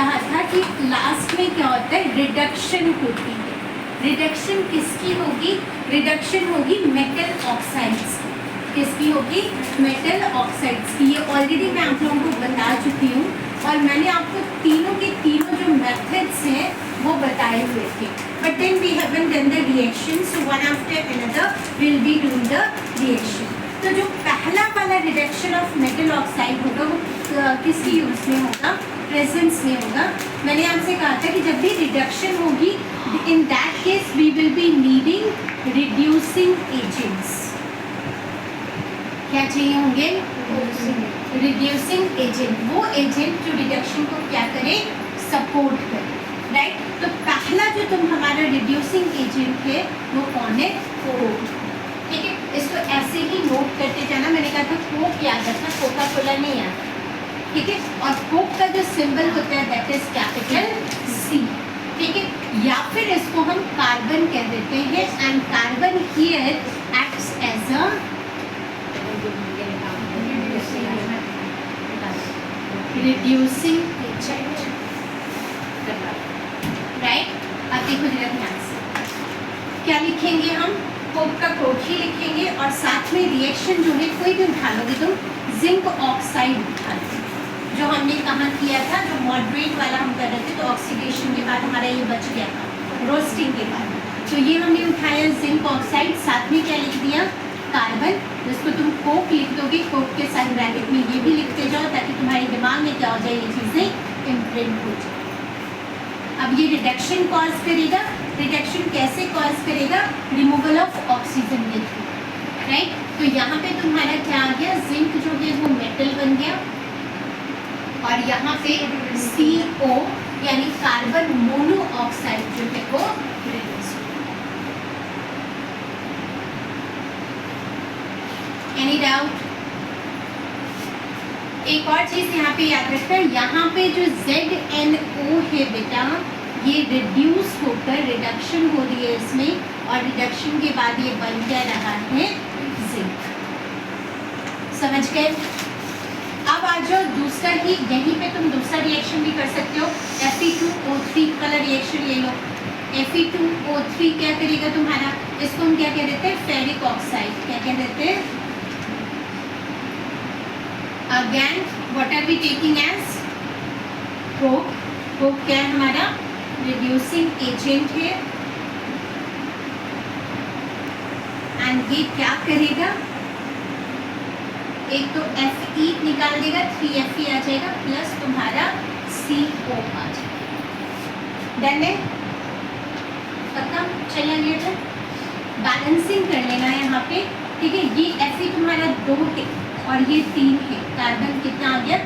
कहा था कि लास्ट में क्या होता है, रिडक्शन होती है। रिडक्शन किसकी होगी, रिडक्शन होगी मेटल ऑक्साइड्स की। किसकी होगी, मेटल ऑक्साइड्स की। ये ऑलरेडी मैं आप लोगों को बता चुकी हूँ और मैंने आपको तीनों के तीनों जो मेथड्स हैं वो बताए हुए थे, but then we haven't done the reaction, so one after another will be doing the reaction. तो जो पहला वाला रिडक्शन ऑफ मेटल ऑक्साइड होगा वो किसकी यूज में होगा, प्रेजेंस में होगा। मैंने आपसे कहा था कि जब भी रिडक्शन होगी, in that case we will be needing reducing agents. क्या चाहिए होंगे, रिड्यूसिंग एजेंट, वो एजेंट जो रिडक्शन को क्या करे, सपोर्ट करे, राइट। तो पहला जो तुम हमारा रिड्यूसिंग एजेंट है वो कौन है, कोक। ठीक है, इसको ऐसे ही नोट करते जाना। मैंने कहा था कोक याद रखना, कोका कोला नहीं याद, ठीक है। और कोक का जो सिंबल होता है दैट इज कैपिटल सी, ठीक है। या फिर इसको हम कार्बन कह देते हैं, and carbon here acts as a reducing agent, right. अब देखो जरा ध्यान से, क्या लिखेंगे हम, कोक का कोक ही लिखेंगे और साथ में रिएक्शन जो है कोई भी उठा लोगे तुम, जिंक ऑक्साइड उठा लोगे, जो हमने कहाँ किया था, जो मॉडरेट वाला हम कर रहे थे। तो ऑक्सीडेशन के बाद हमारा ये बच गया था, रोस्टिंग के बाद। तो ये हमने उठाया जिंक ऑक्साइड, साथ में क्या लिख दिया, कार्बन, जिसको तुम कोक लिख दोगे, कोक के साथ ब्रैकेट में ये भी लिखते जाओ ताकि तुम्हारे दिमाग में क्या हो जाए, ये चीज़ें इम्प्रिंट हो जाए। अब ये रिडक्शन कॉज करेगा, रिडक्शन कैसे कॉज करेगा, रिमूवल ऑफ ऑक्सीजन के थ्रू, राइट। तो यहाँ पे तुम्हारा क्या आ गया, जिंक जो है वो मेटल बन गया और यहाँ पे CO यानी कार्बन मोनोऑक्साइड जो है वो रिड्यूस। Any doubt? एक और चीज यहाँ पे याद रखना, यहाँ पे जो ZNO है बेटा, ये रिड्यूस होकर रिडक्शन हो रही है इसमें, और रिडक्शन के बाद ये बन क्या रहा है, जिंक। समझ गए? अब आ जाओ दूसरा ही, यहीं पे तुम दूसरा रिएक्शन भी कर सकते हो। Fe2O3 वाला रिएक्शन ले लो। Fe2O3 क्या करेगा तुम्हारा, इसको हम क्या कह देते हैं, फेरिक ऑक्साइड। क्या कह देते हैं, again what are we taking as coke. Coke क्या है हमारा, रिड्यूसिंग एजेंट है, एंड ये क्या करेगा, एक तो Fe निकाल देगा, 3Fe आ जाएगा, प्लस तुम्हारा CO आ जाएगा। डन है, खत्म। चलिए अगले पर बैलेंसिंग कर लेना यहाँ पे, ठीक है। ये Fe तुम्हारा 2 है और ये 3 है, कार्बन कितना आ गया,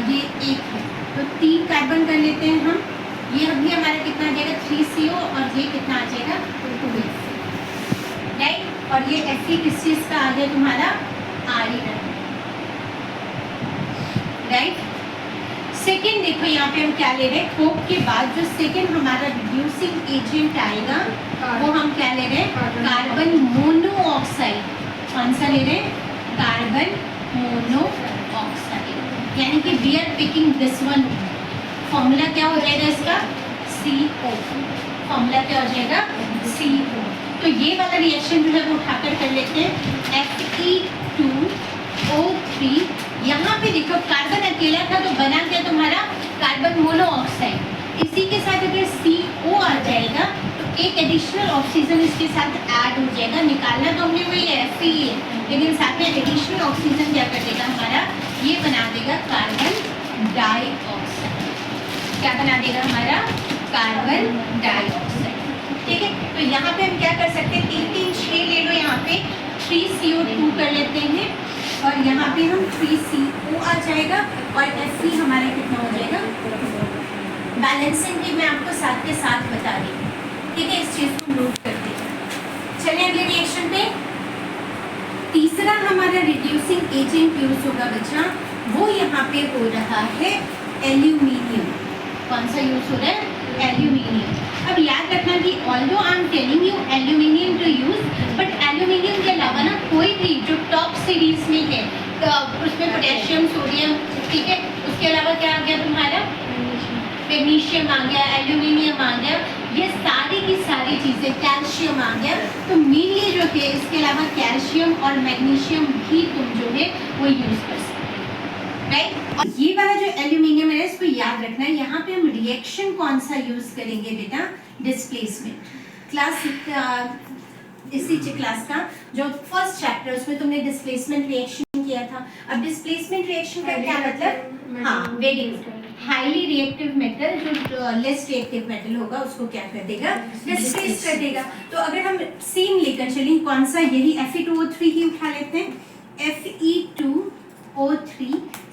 ये 1 है, तो 3 कार्बन कर लेते हैं हम। ये अभी हमारा कितना आ जाएगा, 3CO, और ये कितना आ जाएगा, 2Fe, राइट। और ये Fe किस चीज़ का आ गया तुम्हारा, आयरन, राइट। सेकेंड देखो यहाँ पे हम क्या ले रहे हैं, कोक के बाद जो सेकेंड हमारा रिड्यूसिंग एजेंट आएगा वो हम क्या ले रहे हैं, कार्बन मोनोऑक्साइड। कौन सा ले रहे हैं, कार्बन मोनोऑक्साइड, यानी कि we are picking this one. Formula क्या हो जाएगा इसका, CO। फॉर्मूला क्या हो जाएगा, CO। तो ये वाला रिएक्शन जो है वो उठाकर कर लेते हैं, Fe2O3। यहाँ पे देखो कार्बन अकेला था तो बना क्या तुम्हारा, कार्बन मोनोऑक्साइड। इसी के साथ अगर CO आ जाएगा तो एक एडिशनल ऑक्सीजन इसके साथ ऐड हो जाएगा। निकालना तो हमने वही Fe है, लेकिन साथ में एडिशनल ऑक्सीजन क्या कर देगा हमारा, ये बना देगा कार्बन डाइऑक्साइड। क्या बना देगा हमारा, कार्बन डाइऑक्साइड, ठीक है। तो यहाँ पे हम क्या कर सकते हैं, 3 3 6 ले लो, यहाँ पे 3CO2 कर लेते हैं, और यहाँ पे हम 3CO आ जाएगा, और Fe हमारा कितना हो जाएगा। बैलेंसिंग भी मैं आपको साथ के साथ बता रही हूँ, ठीक है। इस चीज़ को नोट कर देगा। चलिए अगले रिएक्शन पे। तीसरा हमारा रिड्यूसिंग एजेंट यूज होगा बच्चा, वो यहाँ पे हो रहा है एल्यूमिनियम। कौन सा यूज हो रहा है, एल्यूमिनियम। अब याद रखना कि although I am telling you aluminium to use, but aluminium के अलावा ना कोई भी जो टॉप सीरीज में है, तो उसमें पोटेशियम, सोडियम, ठीक है। उसके अलावा क्या आ गया तुम्हारा, मैग्नीशियम आ गया, एल्यूमिनियम आ गया, ये सारी की सारी चीज़ें, कैल्शियम आ गया। तो मेनली जो है इसके अलावा कैल्शियम और मैग्नीशियम भी तुम जो है वो यूज़ कर सकते हो, राइट। और ये वाला जो एल्यूमिनियम है इसको याद रखना है। यहाँ पे हम रिएक्शन कौन सा यूज़ करेंगे बेटा, डिस्प्लेसमेंट। क्लास इसी क्लास का जो फर्स्ट चैप्टर उसमें तुमने डिस्प्लेसमेंट रिएक्शन किया था। अब डिस्प्लेसमेंट रिएक्शन का क्या मतलब, हाँ very good, highly reactive metal जो लेस रिएक्टिव मेटल होगा उसको क्या कर देगा, डिस्प्लेस कर देगा। तो अगर हम सेम लेकर चलें, कौन सा, यही Fe2O3 ही उठा लेते हैं, Fe2O3,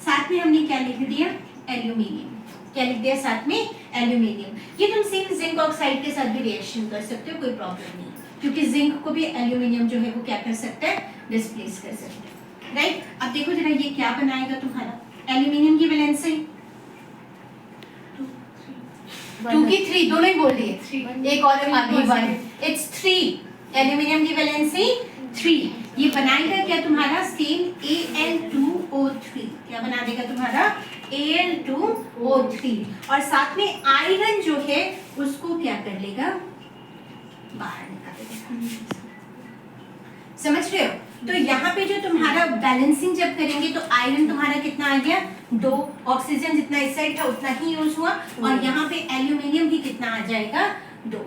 साथ में हमने क्या लिख दिया, एल्यूमिनियम। क्या लिख दिया साथ में, एल्यूमिनियम। ये तुम सेम जिंक ऑक्साइड के साथ भी रिएक्शन कर सकते हो, कोई प्रॉब्लम नहीं, क्योंकि जिंक को भी एल्यूमिनियम जो है वो क्या कर सकता है, डिस्प्लेस कर सकता है, राइट। अब देखो जरा ये क्या बनाएगा तुम्हारा, एल्यूमिनियम की वैलेंसी 2 की 3 दोनों ही बोल दिए, एक और आगे 1, इट्स 3, एल्यूमिनियम की वैलेंसी 3। ये बनाएगा क्या तुम्हारा, सेम Al2O3, क्या बना देगा तुम्हारा, Al2O3, और साथ में आयरन जो है उसको क्या कर लेगा, बाहर निकाल देगा। समझ रहे हो। तो यहाँ पे जो तुम्हारा बैलेंसिंग जब करेंगे तो आयरन तुम्हारा कितना आ गया, 2, ऑक्सीजन जितना इस साइड था उतना ही यूज हुआ, और यहाँ पे एल्यूमिनियम भी कितना आ जाएगा, 2।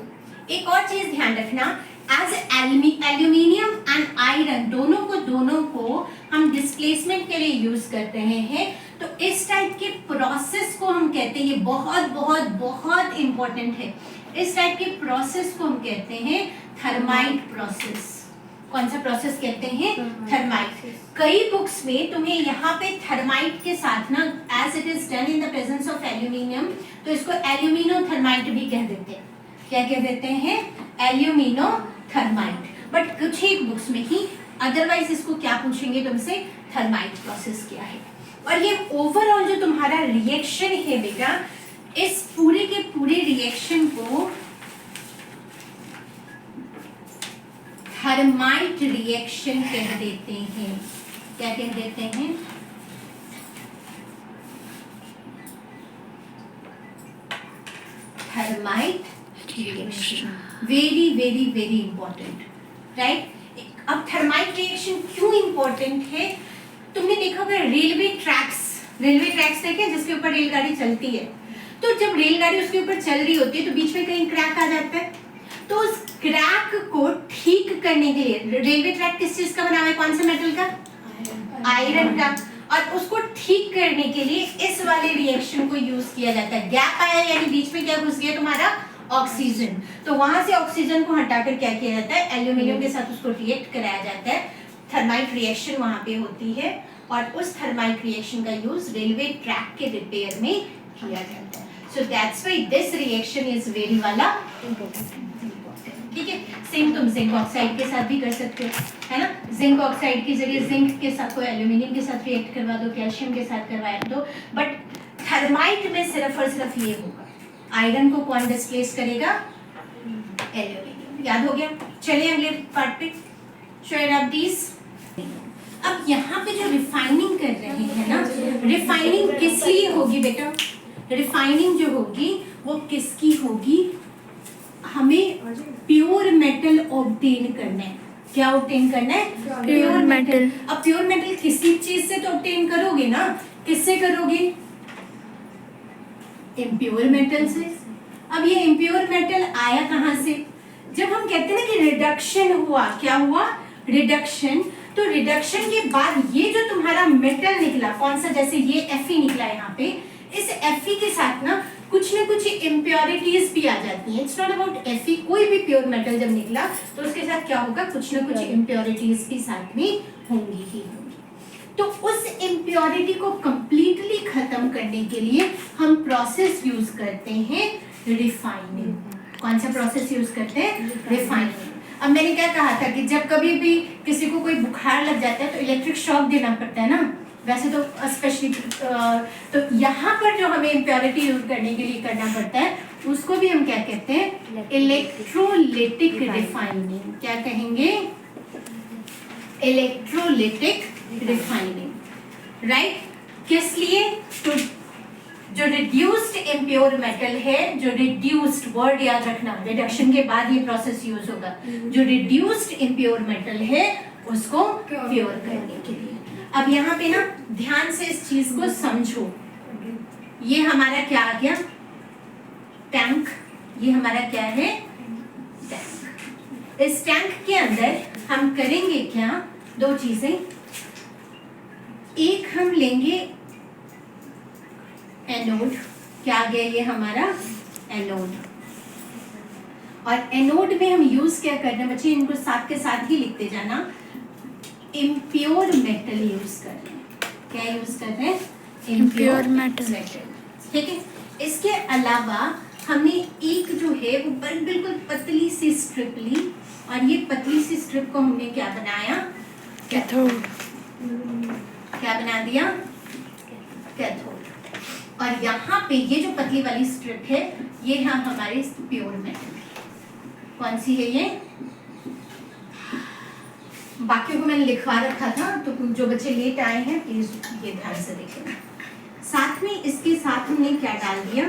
एक और चीज ध्यान रखना, एज एल्यूमिनियम एंड आयरन दोनों को हम डिस्प्लेसमेंट के लिए यूज कर रहे हैं, तो इस टाइप के प्रोसेस को हम कहते हैं, ये बहुत बहुत बहुत इंपॉर्टेंट है, इस टाइप के प्रोसेस को हम कहते हैं थर्माइट प्रोसेस। कौन सा प्रोसेस कहते हैं, थर्माइट। कई बुक्स में तुम्हें यहाँ पे थर्माइट के साथ ना, as it is done in the presence of aluminium, तो इसको एल्यूमिनो थर्माइट भी कह देते हैं। क्या कह देते हैं, एल्यूमिनो थर्माइट। बट कुछ ही बुक्स में ही, अदरवाइज इसको क्या पूछेंगे तुमसे, थर्माइट प्रोसेस क्या है। और ये ओवरऑल जो तुम्हारा रिएक्शन है बेटा, इस पूरे के पूरे रिएक्शन को थर्माइट रिएक्शन कह देते हैं। क्या कह देते हैं, thermite reaction. Very very very important, right. अब थर्माइट रिएक्शन क्यों इंपॉर्टेंट है, तुमने देखा होगा रेलवे ट्रैक्स देखे जिसके ऊपर रेलगाड़ी चलती है, तो जब रेलगाड़ी उसके ऊपर चल रही होती है तो बीच में कहीं क्रैक आ जाता है, तो उस क्रैक को ठीक करने के लिए, रेलवे ट्रैक किस चीज का बना हुआ है, कौन से मेटल का, आयरन का, और उसको ठीक करने के लिए इस वाले रिएक्शन को यूज किया जाता है। गैप आया यानी बीच में क्या घुस गया तुम्हारा, ऑक्सीजन, तो वहां से ऑक्सीजन को हटाकर क्या किया जाता है, एल्यूमिनियम के साथ उसको रिएक्ट कराया जाता है। थर्माइट रिएक्शन वहां पे होती है, और उस थर्माइट रिएक्शन का यूज रेलवे ट्रैक के रिपेयर में किया जाता है। So that's why this reaction is very वाला इम्पोर्टेंट, ठीक है। सेम तुम जिंक ऑक्साइड के साथ भी कर सकते हो, है ना। जिंक ऑक्साइड के जरिए जिंक के साथ को एल्यूमिनियम के साथ रिएक्ट करवा दो, कैल्शियम के साथ करवा दो, बट थर्माइट में सिर्फ और सिर्फ ये होगा, आयरन को कौन डिस्प्लेस करेगा, एल्यूमिनियम। याद हो गया। चलिए अगले पार्ट पे, शेयर अप दीस। अब यहाँ पे जो रिफाइनिंग कर रहे हैं ना, रिफाइनिंग किस लिए होगी बेटा, रिफाइनिंग जो होगी वो किसकी होगी, हमें प्योर मेटल ऑब्टेन करना है। क्या ऑब्टेन करना है, प्योर मेटल। अब प्योर मेटल किसी चीज से तो ऑब्टेन करोगे ना, किससे करोगे, इम्प्योर मेटल से। अब ये इम्प्योर मेटल आया कहाँ से, जब हम कहते हैं ना कि रिडक्शन हुआ, क्या हुआ, रिडक्शन, तो रिडक्शन के बाद ये जो तुम्हारा मेटल निकला, कौन सा, जैसे ये Fe निकला यहाँ पे, इस Fe के साथ ना कुछ इम्प्योरिटीज भी आ जाती हैं। इट्स नॉट अबाउट Fe, कोई भी प्योर मेटल जब निकला तो उसके साथ क्या होगा, कुछ ना कुछ इम्प्योरिटीज भी साथ में होंगी ही होंगी। तो उस इम्प्योरिटी को कंप्लीटली खत्म करने के लिए हम प्रोसेस यूज करते हैं रिफाइनिंग। कौन सा प्रोसेस यूज करते हैं, रिफाइनिंग। अब मैंने क्या कहा था कि जब कभी भी किसी को कोई बुखार लग जाता है तो इलेक्ट्रिक शॉक देना पड़ता है ना, वैसे तो स्पेशली, तो यहाँ पर जो हमें इम्प्योरिटी यूज करने के लिए करना पड़ता है उसको भी हम क्या कहते हैं, इलेक्ट्रोलिटिक रिफाइनिंग। क्या कहेंगे, इलेक्ट्रोलिटिक रिफाइनिंग, राइट। किस लिए, तो जो रिड्यूस्ड इम्प्योर मेटल है, जो रिड्यूस्ड, वर्ड याद रखना, रिडक्शन के बाद ये प्रोसेस यूज होगा, जो रिड्यूस्ड इम्प्योर मेटल है उसको प्योर करने के लिए। अब यहाँ पे ना ध्यान से इस चीज को समझो, ये हमारा क्या आ गया, टैंक, ये हमारा क्या है, टैंक। इस टैंक के अंदर हम करेंगे क्या, दो चीजें, एक हम लेंगे एनोड, क्या आ गया ये हमारा एनोड, और एनोड में हम यूज क्या करना है बच्चे, इनको साथ के साथ ही लिखते जाना, इम्प्योर मेटल यूज कर रहे हैं। क्या यूज कर रहे हैं, इम्प्योर मेटल। ठीक है, इसके अलावा हमने एक जो है वो बिल्कुल पतली सी स्ट्रिप ली, और ये पतली सी स्ट्रिप को हमने क्या बनाया, कैथोड। क्या बना दिया, कैथोड। और यहाँ पे ये जो पतली वाली स्ट्रिप है ये है हमारे प्योर मेटल। कौन सी है ये, बाकियों को मैंने लिखवा रखा था, तो जो बच्चे लेट आए हैं प्लीज ये ध्यान से देखें। साथ में इसके साथ हमने क्या डाल दिया,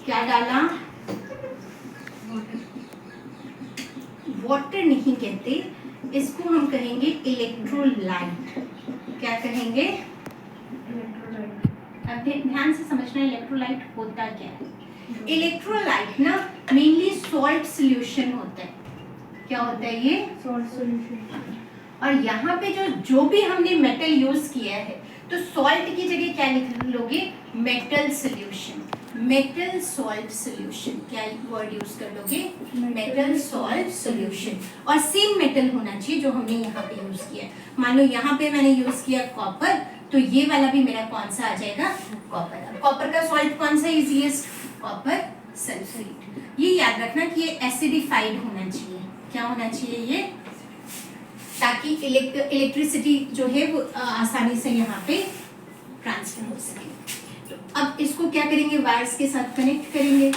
क्या डाला, वाटर नहीं कहते इसको, हम कहेंगे इलेक्ट्रोलाइट। क्या कहेंगे, अब ध्यान से समझना इलेक्ट्रोलाइट होता क्या है। इलेक्ट्रोलाइट ना मेनली सॉल्ट सॉल्यूशन होता है। क्या होता है ये, सॉल्ट सॉल्यूशन। और यहाँ पे जो भी हमने मेटल यूज किया है, तो सॉल्ट की जगह क्या लिख लोगे, metal solution, metal salt solution. क्या वर्ड यूज कर लोगे, मेटल सॉल्ट सॉल्यूशन। और सेम मेटल होना चाहिए जो हमने यहाँ पे यूज किया है। मान लो यहाँ पे मैंने यूज किया कॉपर, तो ये वाला भी मेरा कौन सा आ जाएगा, कॉपर। कॉपर का सॉल्ट कौन सा इजीएस्ट, कॉपर सल्फेट। ये याद रखना कि ये एसिडिफाइड होना चाहिए। क्या होना चाहिए ये, ताकि इलेक्ट्रिसिटी जो है वो आसानी से यहाँ पे ट्रांसफर हो सके। तो अब इसको क्या करेंगे, वायर्स के साथ कनेक्ट करेंगे।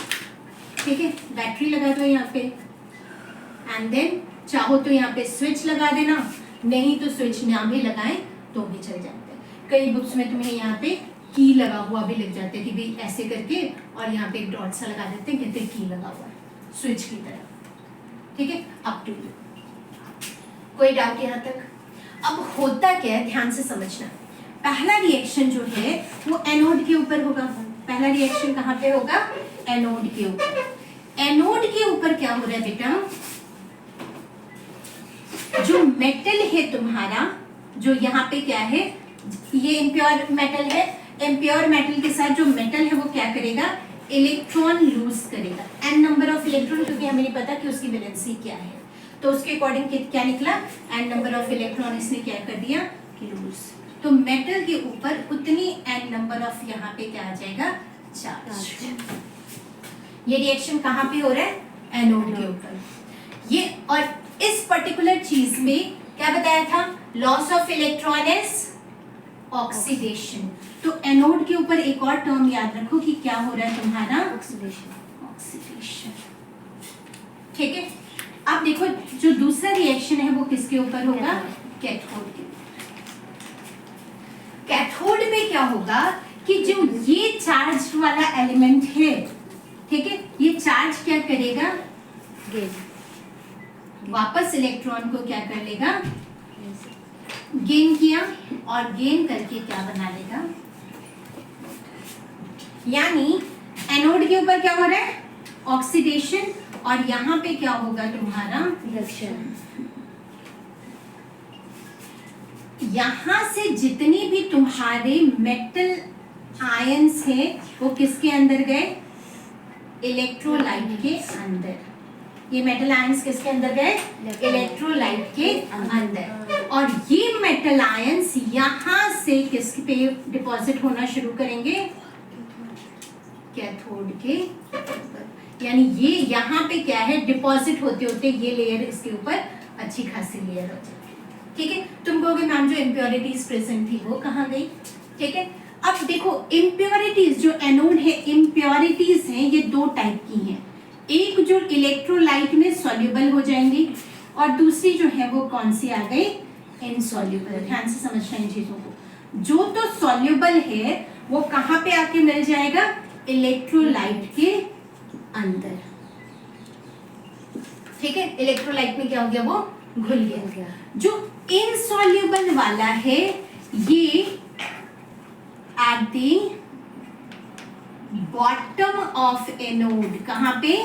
ठीक है, बैटरी लगा दो यहाँ पे, एंड देन चाहो तो यहाँ पे स्विच लगा देना, नहीं तो स्विच ना भी लगाएं तो भी चल जाता है। कई बुक्स में तुम्हें यहाँ पे की लगा हुआ भी लिख जाते हैं कि भाई ऐसे करके, और यहाँ पे एक डॉट सा लगा देते हैं, कहते हैं की लगा हुआ है स्विच की तरह। ठीक है, अप टू यू। कोई डाउट यहाँ तक? अब होता क्या है, ध्यान से समझना। पहला रिएक्शन जो है वो एनोड के ऊपर होगा। पहला रिएक्शन कहाँ पे होगा, एनोड के ऊपर। एनोड के ऊपर क्या हो रहा है बेटा, जो मेटल है तुम्हारा, जो यहाँ पे क्या है, ये इम्प्योर मेटल है। इम्प्योर मेटल के साथ जो मेटल है वो क्या करेगा, इलेक्ट्रॉन लूज करेगा, एन नंबर ऑफ इलेक्ट्रॉन, क्योंकि हमें नहीं पता कि उसकी वैलेंसी क्या है, तो उसके अकॉर्डिंग क्या निकला, एन नंबर ऑफ इलेक्ट्रॉन इसने क्या कर दिया, लूज। तो मेटल के ऊपर उतनी एन नंबर ऑफ यहाँ पे क्या आ जाएगा, चार्ज। ये रिएक्शन कहाँ पे हो रहा है, एनोड के ऊपर। ये और इस पर्टिकुलर चीज में क्या बताया था, loss of electron is oxidation. तो एनोड के ऊपर एक और टर्म याद रखो कि क्या हो रहा है तुम्हारा, ऑक्सीडेशन। ऑक्सीडेशन। ठीक है, अब देखो जो दूसरा रिएक्शन है वो किसके ऊपर होगा, कैथोड के ऊपर। कैथोड में क्या होगा कि जो ये चार्ज वाला एलिमेंट है, ठीक है, ये चार्ज क्या करेगा, वापस इलेक्ट्रॉन को क्या कर लेगा, गेन किया, और गेन करके क्या बना लेगा, यानी एनोड के ऊपर क्या हो रहा है, ऑक्सीडेशन, और यहाँ पे क्या होगा तुम्हारा, रिडक्शन। यहाँ से जितनी भी तुम्हारे मेटल आयंस है वो किसके अंदर गए, इलेक्ट्रोलाइट के अंदर। ये मेटल आयंस किसके अंदर गए, इलेक्ट्रोलाइट के अंदर। और ये मेटल आयंस यहाँ से किस पे डिपॉजिट होना शुरू करेंगे, कैथोड के ऊपर। यानी ये यहाँ पे क्या है, डिपॉजिट होते होते ये लेयर इसके ऊपर अच्छी खासी लेयर हो जाएगी। ठीक है, तुम कहोगे मैम जो इम्प्योरिटीज प्रेजेंट थी वो कहाँ गई। ठीक है, अब देखो इम्प्योरिटीज जो एनोड है, इम्प्योरिटीज हैं ये दो टाइप की हैं। एक जो इलेक्ट्रोलाइट में सॉल्युबल हो जाएंगी, और दूसरी जो है वो कौन सी आ गई, इनसॉल्युबल। ध्यान से समझना इन चीजों को। जो तो सॉल्युबल है वो कहाँ पे आके मिल जाएगा? इलेक्ट्रोलाइट के अंदर। ठीक है, इलेक्ट्रोलाइट में क्या हो गया? वो घुल गया। जो इनसॉल्युबल वाला है ये at the bottom of anode, कहाँ पे?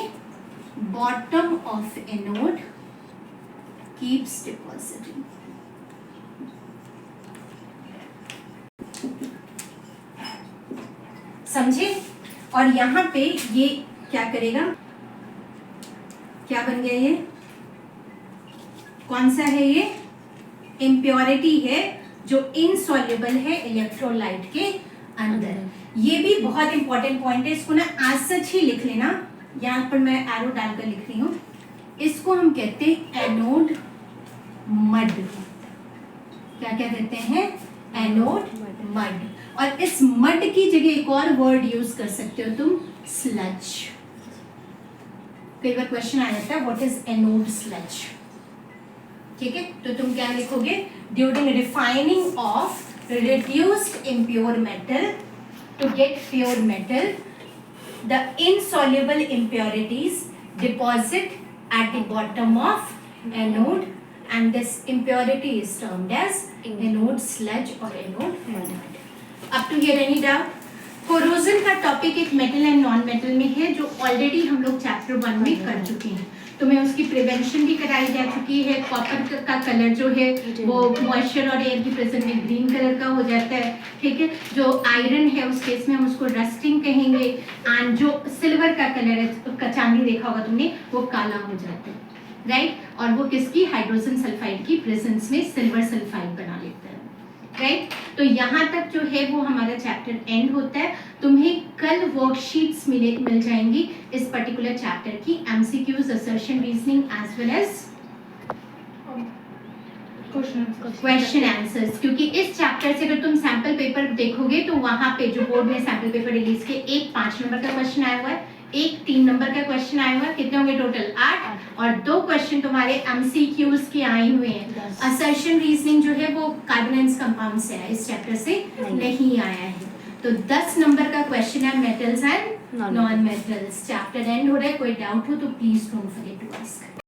Bottom of anode keeps depositing. समझे? और यहां पे ये क्या करेगा? क्या बन गया ये? कौन सा है ये? इम्प्योरिटी है जो इनसॉल्युबल है इलेक्ट्रोलाइट के अंदर। ये भी बहुत इंपॉर्टेंट पॉइंट है, इसको ना आज सच ही लिख लेना। यहाँ पर मैं एरो डालकर लिख रही हूँ। इसको हम कहते हैं एनोड मड। क्या क्या कहते हैं? Anode mud. और इस मड की जगह एक और वर्ड यूज कर सकते हो तुम, स्लज। कई बार क्वेश्चन आ जाता है व्हाट इज एनोड स्लज। ठीक है, तो तुम क्या लिखोगे? During refining of reduced impure metal to get pure metal, the insoluble impurities deposit at the bottom of anode and this impurity is termed as anode sludge or anode mud. Up to here any doubt? Corrosion का topic एक metal and non metal में है जो already हम लोग chapter 1 में कर चुके हैं। तुम्हें उसकी प्रिवेंशन भी कराई जा चुकी है। कॉपर का कलर जो है वो मॉइस्चर और एयर की प्रेजेंस में ग्रीन कलर का हो जाता है। ठीक है, जो आयरन है उस केस में हम उसको रस्टिंग कहेंगे। एंड जो सिल्वर का कलर है, उसका चांदी देखा होगा तुमने, वो काला हो जाता है। राइट, और वो किसकी? हाइड्रोजन सल्फाइड की प्रेजेंस में सिल्वर सल्फाइड बना लेता है। राइट, तो यहाँ तक जो है वो हमारा चैप्टर एंड होता है। तुम्हें कल वर्कशीट्स मिल जाएंगी इस पर्टिकुलर चैप्टर की, MCQs, assertion, reasoning as well as question answers. क्योंकि इस चैप्टर से अगर तुम सैंपल पेपर देखोगे तो वहां पे जो बोर्ड ने सैंपल पेपर रिलीज किए, एक 5 नंबर का क्वेश्चन आया हुआ है, एक 3 नंबर का क्वेश्चन आया हुआ है। कितने होंगे टोटल? 8। और 2 क्वेश्चन तुम्हारे एमसीक्यूज के आए हुए हैं। असर्शन रीजनिंग जो है वो कार्बन एंड कंपाउंड से आया, इस चैप्टर से नहीं आया है। तो 10 नंबर का क्वेश्चन है metals and non metals. Chapter end हो रहा है, कोई डाउट हो तो please don't forget to ask.